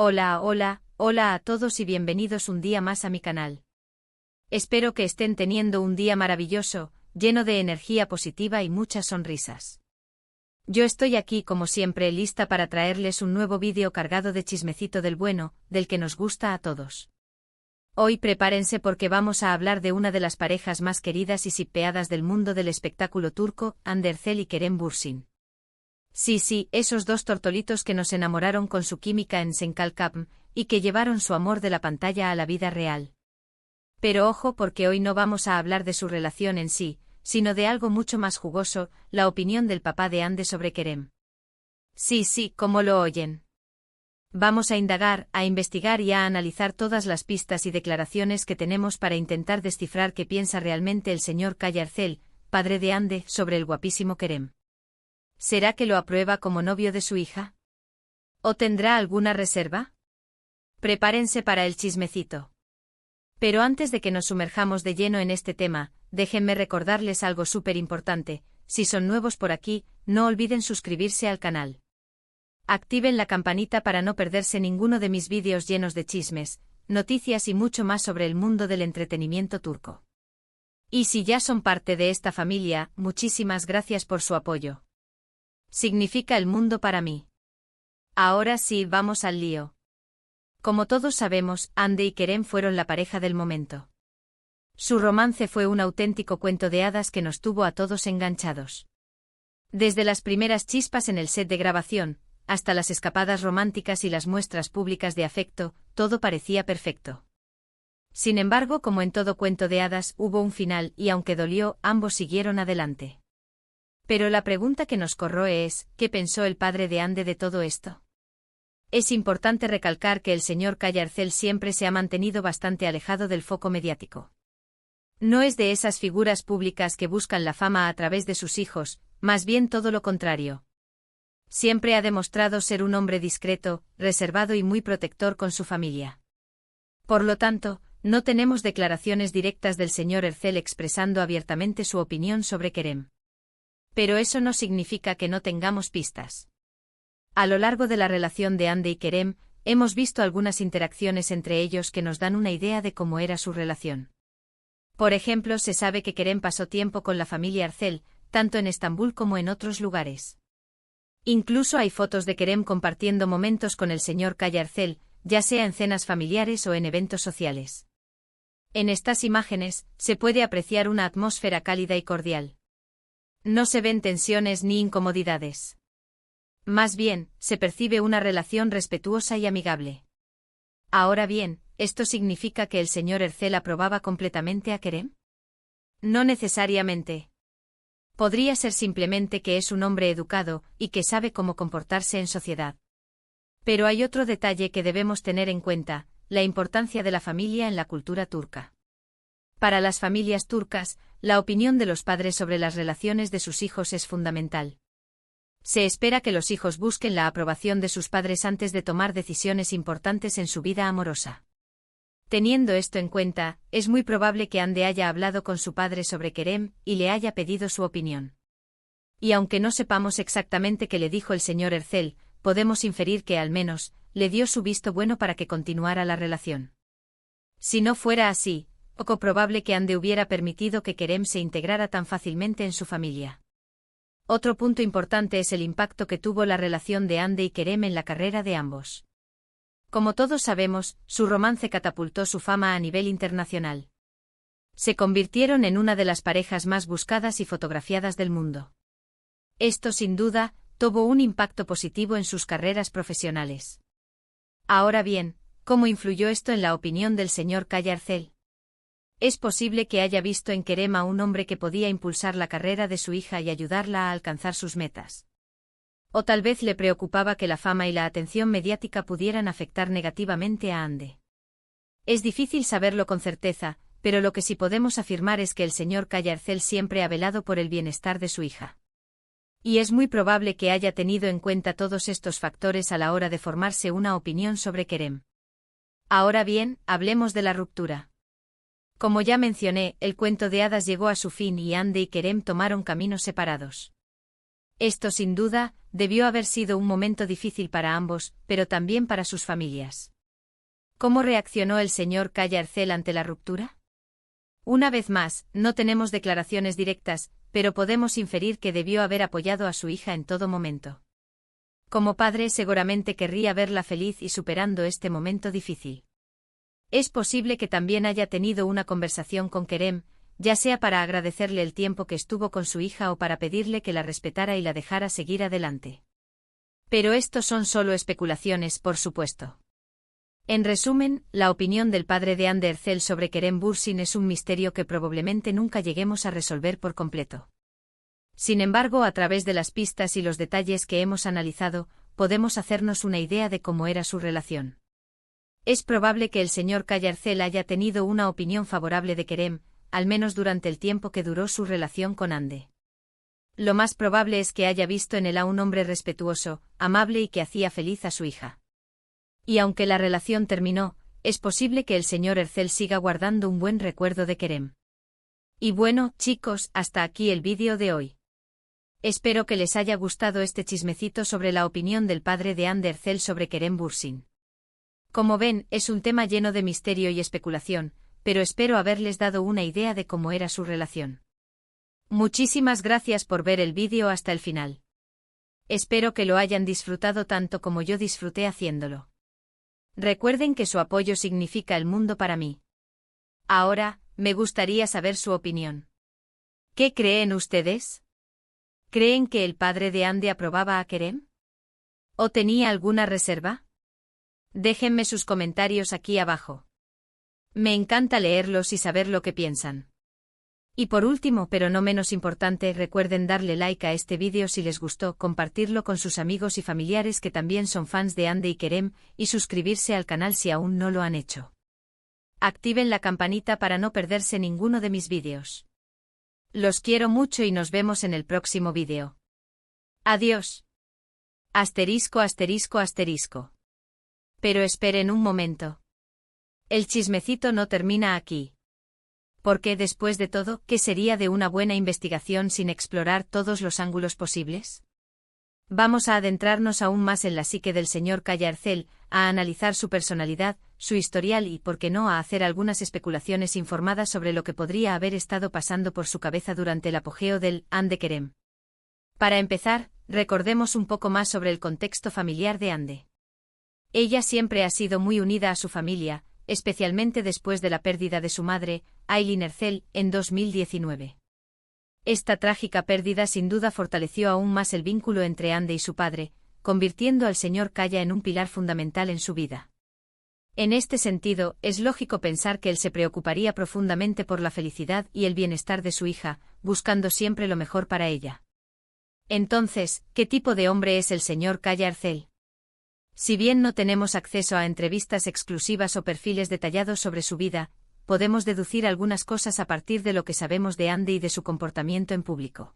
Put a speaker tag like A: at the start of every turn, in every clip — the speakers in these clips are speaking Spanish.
A: Hola a todos y bienvenidos un día más a mi canal. Espero que estén teniendo un día maravilloso, lleno de energía positiva y muchas sonrisas. Yo estoy aquí como siempre lista para traerles un nuevo vídeo cargado de chismecito del bueno, del que nos gusta a todos. Hoy prepárense porque vamos a hablar de una de las parejas más queridas y shippeadas del mundo del espectáculo turco, Hande Erçel y Kerem Bürsin. Sí, esos dos tortolitos que nos enamoraron con su química en Senkalkapm, y que llevaron su amor de la pantalla a la vida real. Pero ojo porque hoy no vamos a hablar de su relación en sí, sino de algo mucho más jugoso, la opinión del papá de Hande sobre Kerem. Sí, como lo oyen. Vamos a indagar, a investigar y a analizar todas las pistas y declaraciones que tenemos para intentar descifrar qué piensa realmente el señor Kaya Erçel, padre de Hande, sobre el guapísimo Kerem. ¿Será que lo aprueba como novio de su hija? ¿O tendrá alguna reserva? Prepárense para el chismecito. Pero antes de que nos sumerjamos de lleno en este tema, déjenme recordarles algo súper importante. Si son nuevos por aquí, no olviden suscribirse al canal. Activen la campanita para no perderse ninguno de mis vídeos llenos de chismes, noticias y mucho más sobre el mundo del entretenimiento turco. Y si ya son parte de esta familia, muchísimas gracias por su apoyo. Significa el mundo para mí. Ahora sí, vamos al lío. Como todos sabemos, Hande y Kerem fueron la pareja del momento. Su romance fue un auténtico cuento de hadas que nos tuvo a todos enganchados. Desde las primeras chispas en el set de grabación, hasta las escapadas románticas y las muestras públicas de afecto, todo parecía perfecto. Sin embargo, como en todo cuento de hadas, hubo un final y aunque dolió, ambos siguieron adelante. Pero la pregunta que nos corroe es, ¿qué pensó el padre de Hande de todo esto? Es importante recalcar que el señor Kaya Erçel siempre se ha mantenido bastante alejado del foco mediático. No es de esas figuras públicas que buscan la fama a través de sus hijos, más bien todo lo contrario. Siempre ha demostrado ser un hombre discreto, reservado y muy protector con su familia. Por lo tanto, no tenemos declaraciones directas del señor Erçel expresando abiertamente su opinión sobre Kerem. Pero eso no significa que no tengamos pistas. A lo largo de la relación de Hande y Kerem, hemos visto algunas interacciones entre ellos que nos dan una idea de cómo era su relación. Por ejemplo, se sabe que Kerem pasó tiempo con la familia Erçel, tanto en Estambul como en otros lugares. Incluso hay fotos de Kerem compartiendo momentos con el señor Kaya Erçel, ya sea en cenas familiares o en eventos sociales. En estas imágenes, se puede apreciar una atmósfera cálida y cordial. No se ven tensiones ni incomodidades. Más bien, se percibe una relación respetuosa y amigable. Ahora bien, ¿esto significa que el señor Erçel aprobaba completamente a Kerem? No necesariamente. Podría ser simplemente que es un hombre educado y que sabe cómo comportarse en sociedad. Pero hay otro detalle que debemos tener en cuenta, la importancia de la familia en la cultura turca. Para las familias turcas, la opinión de los padres sobre las relaciones de sus hijos es fundamental. Se espera que los hijos busquen la aprobación de sus padres antes de tomar decisiones importantes en su vida amorosa. Teniendo esto en cuenta, es muy probable que Hande haya hablado con su padre sobre Kerem y le haya pedido su opinión. Y aunque no sepamos exactamente qué le dijo el señor Erçel, podemos inferir que al menos, le dio su visto bueno para que continuara la relación. Si no fuera así, poco probable que Hande hubiera permitido que Kerem se integrara tan fácilmente en su familia. Otro punto importante es el impacto que tuvo la relación de Hande y Kerem en la carrera de ambos. Como todos sabemos, su romance catapultó su fama a nivel internacional. Se convirtieron en una de las parejas más buscadas y fotografiadas del mundo. Esto sin duda, tuvo un impacto positivo en sus carreras profesionales. Ahora bien, ¿cómo influyó esto en la opinión del señor Kaya Erçel? Es posible que haya visto en Kerem a un hombre que podía impulsar la carrera de su hija y ayudarla a alcanzar sus metas. O tal vez le preocupaba que la fama y la atención mediática pudieran afectar negativamente a Hande. Es difícil saberlo con certeza, pero lo que sí podemos afirmar es que el señor Kaya Erçel siempre ha velado por el bienestar de su hija. Y es muy probable que haya tenido en cuenta todos estos factores a la hora de formarse una opinión sobre Kerem. Ahora bien, hablemos de la ruptura. Como ya mencioné, el cuento de hadas llegó a su fin y Hande y Kerem tomaron caminos separados. Esto sin duda, debió haber sido un momento difícil para ambos, pero también para sus familias. ¿Cómo reaccionó el señor Calla Ercel ante la ruptura? Una vez más, no tenemos declaraciones directas, pero podemos inferir que debió haber apoyado a su hija en todo momento. Como padre seguramente querría verla feliz y superando este momento difícil. Es posible que también haya tenido una conversación con Kerem, ya sea para agradecerle el tiempo que estuvo con su hija o para pedirle que la respetara y la dejara seguir adelante. Pero estos son solo especulaciones, por supuesto. En resumen, la opinión del padre de Hande Ercel sobre Kerem Bürsin es un misterio que probablemente nunca lleguemos a resolver por completo. Sin embargo, a través de las pistas y los detalles que hemos analizado, podemos hacernos una idea de cómo era su relación. Es probable que el señor Calla Ercel haya tenido una opinión favorable de Kerem, al menos durante el tiempo que duró su relación con Hande. Lo más probable es que haya visto en él a un hombre respetuoso, amable y que hacía feliz a su hija. Y aunque la relación terminó, es posible que el señor Ercel siga guardando un buen recuerdo de Kerem. Y bueno, chicos, hasta aquí el vídeo de hoy. Espero que les haya gustado este chismecito sobre la opinión del padre de Hande Ercel sobre Kerem Bürsin. Como ven, es un tema lleno de misterio y especulación, pero espero haberles dado una idea de cómo era su relación. Muchísimas gracias por ver el vídeo hasta el final. Espero que lo hayan disfrutado tanto como yo disfruté haciéndolo. Recuerden que su apoyo significa el mundo para mí. Ahora, me gustaría saber su opinión. ¿Qué creen ustedes? ¿Creen que el padre de Hande aprobaba a Kerem? ¿O tenía alguna reserva? Déjenme sus comentarios aquí abajo. Me encanta leerlos y saber lo que piensan. Y por último, pero no menos importante, recuerden darle like a este vídeo si les gustó, compartirlo con sus amigos y familiares que también son fans de Hande y Kerem, y suscribirse al canal si aún no lo han hecho. Activen la campanita para no perderse ninguno de mis vídeos. Los quiero mucho y nos vemos en el próximo vídeo. Adiós. Asterisco asterisco asterisco. Pero esperen un momento. El chismecito no termina aquí. Porque después de todo, ¿qué sería de una buena investigación sin explorar todos los ángulos posibles? Vamos a adentrarnos aún más en la psique del señor Calla Ercel, a analizar su personalidad, su historial y, por qué no, a hacer algunas especulaciones informadas sobre lo que podría haber estado pasando por su cabeza durante el apogeo del Hande Kerem. Para empezar, recordemos un poco más sobre el contexto familiar de Hande. Ella siempre ha sido muy unida a su familia, especialmente después de la pérdida de su madre, Aylin Ercel, en 2019. Esta trágica pérdida sin duda fortaleció aún más el vínculo entre Hande y su padre, convirtiendo al señor Calla en un pilar fundamental en su vida. En este sentido, es lógico pensar que él se preocuparía profundamente por la felicidad y el bienestar de su hija, buscando siempre lo mejor para ella. Entonces, ¿qué tipo de hombre es el señor Calla Ercel? Si bien no tenemos acceso a entrevistas exclusivas o perfiles detallados sobre su vida, podemos deducir algunas cosas a partir de lo que sabemos de Hande y de su comportamiento en público.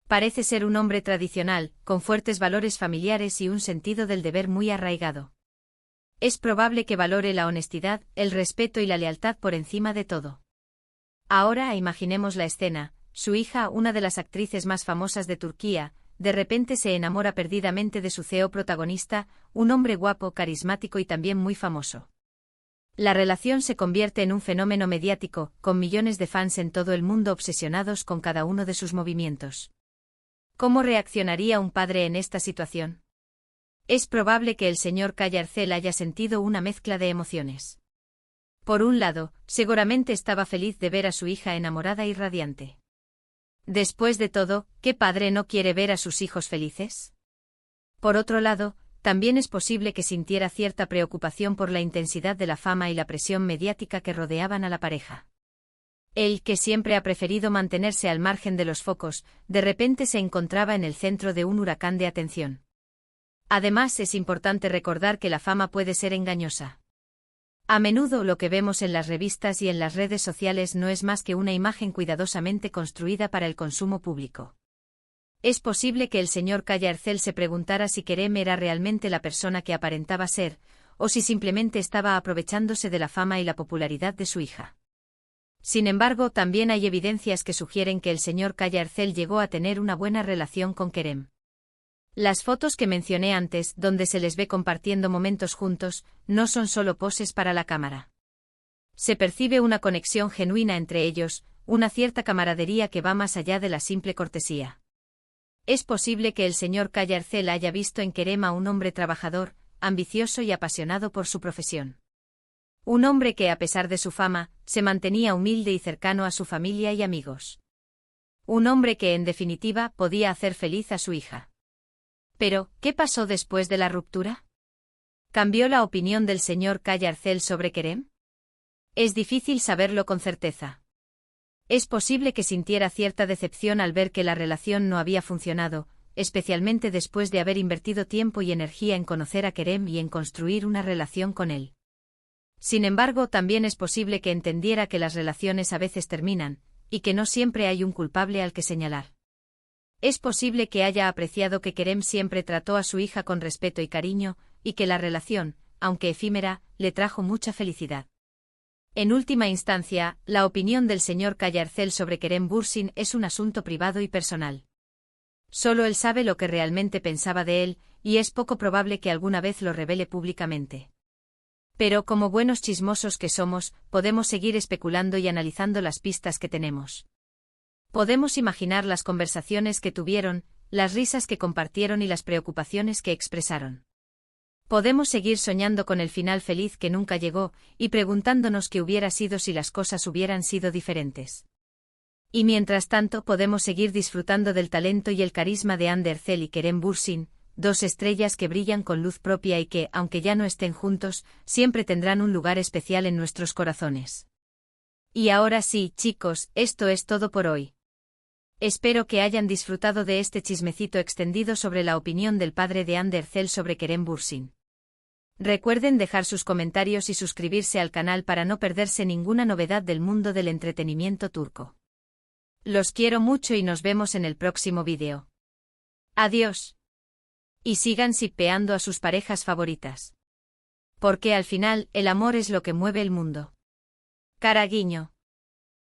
A: Parece ser un hombre tradicional, con fuertes valores familiares y un sentido del deber muy arraigado. Es probable que valore la honestidad, el respeto y la lealtad por encima de todo. Ahora imaginemos la escena: su hija, una de las actrices más famosas de Turquía, de repente se enamora perdidamente de su CEO protagonista, un hombre guapo, carismático y también muy famoso. La relación se convierte en un fenómeno mediático, con millones de fans en todo el mundo obsesionados con cada uno de sus movimientos. ¿Cómo reaccionaría un padre en esta situación? Es probable que el señor Calla Ercel haya sentido una mezcla de emociones. Por un lado, seguramente estaba feliz de ver a su hija enamorada y radiante. Después de todo, ¿qué padre no quiere ver a sus hijos felices? Por otro lado, también es posible que sintiera cierta preocupación por la intensidad de la fama y la presión mediática que rodeaban a la pareja. Él, que siempre ha preferido mantenerse al margen de los focos, de repente se encontraba en el centro de un huracán de atención. Además, es importante recordar que la fama puede ser engañosa. A menudo lo que vemos en las revistas y en las redes sociales no es más que una imagen cuidadosamente construida para el consumo público. Es posible que el señor Calla Ercel se preguntara si Kerem era realmente la persona que aparentaba ser, o si simplemente estaba aprovechándose de la fama y la popularidad de su hija. Sin embargo, también hay evidencias que sugieren que el señor Calla Ercel llegó a tener una buena relación con Kerem. Las fotos que mencioné antes, donde se les ve compartiendo momentos juntos, no son solo poses para la cámara. Se percibe una conexión genuina entre ellos, una cierta camaradería que va más allá de la simple cortesía. Es posible que el señor Cayarcel haya visto en Kerem a un hombre trabajador, ambicioso y apasionado por su profesión. Un hombre que, a pesar de su fama, se mantenía humilde y cercano a su familia y amigos. Un hombre que, en definitiva, podía hacer feliz a su hija. Pero, ¿qué pasó después de la ruptura? ¿Cambió la opinión del señor Cayarcel sobre Kerem? Es difícil saberlo con certeza. Es posible que sintiera cierta decepción al ver que la relación no había funcionado, especialmente después de haber invertido tiempo y energía en conocer a Kerem y en construir una relación con él. Sin embargo, también es posible que entendiera que las relaciones a veces terminan, y que no siempre hay un culpable al que señalar. Es posible que haya apreciado que Kerem siempre trató a su hija con respeto y cariño, y que la relación, aunque efímera, le trajo mucha felicidad. En última instancia, la opinión del señor Cayarcel sobre Kerem Bürsin es un asunto privado y personal. Solo él sabe lo que realmente pensaba de él, y es poco probable que alguna vez lo revele públicamente. Pero como buenos chismosos que somos, podemos seguir especulando y analizando las pistas que tenemos. Podemos imaginar las conversaciones que tuvieron, las risas que compartieron y las preocupaciones que expresaron. Podemos seguir soñando con el final feliz que nunca llegó, y preguntándonos qué hubiera sido si las cosas hubieran sido diferentes. Y mientras tanto podemos seguir disfrutando del talento y el carisma de Hande Erçel y Kerem Bürsin, dos estrellas que brillan con luz propia y que, aunque ya no estén juntos, siempre tendrán un lugar especial en nuestros corazones. Y ahora sí, chicos, esto es todo por hoy. Espero que hayan disfrutado de este chismecito extendido sobre la opinión del padre de Hande Erçel sobre Kerem Bürsin. Recuerden dejar sus comentarios y suscribirse al canal para no perderse ninguna novedad del mundo del entretenimiento turco. Los quiero mucho y nos vemos en el próximo vídeo. Adiós. Y sigan shippeando a sus parejas favoritas. Porque al final, el amor es lo que mueve el mundo. Cara guiño.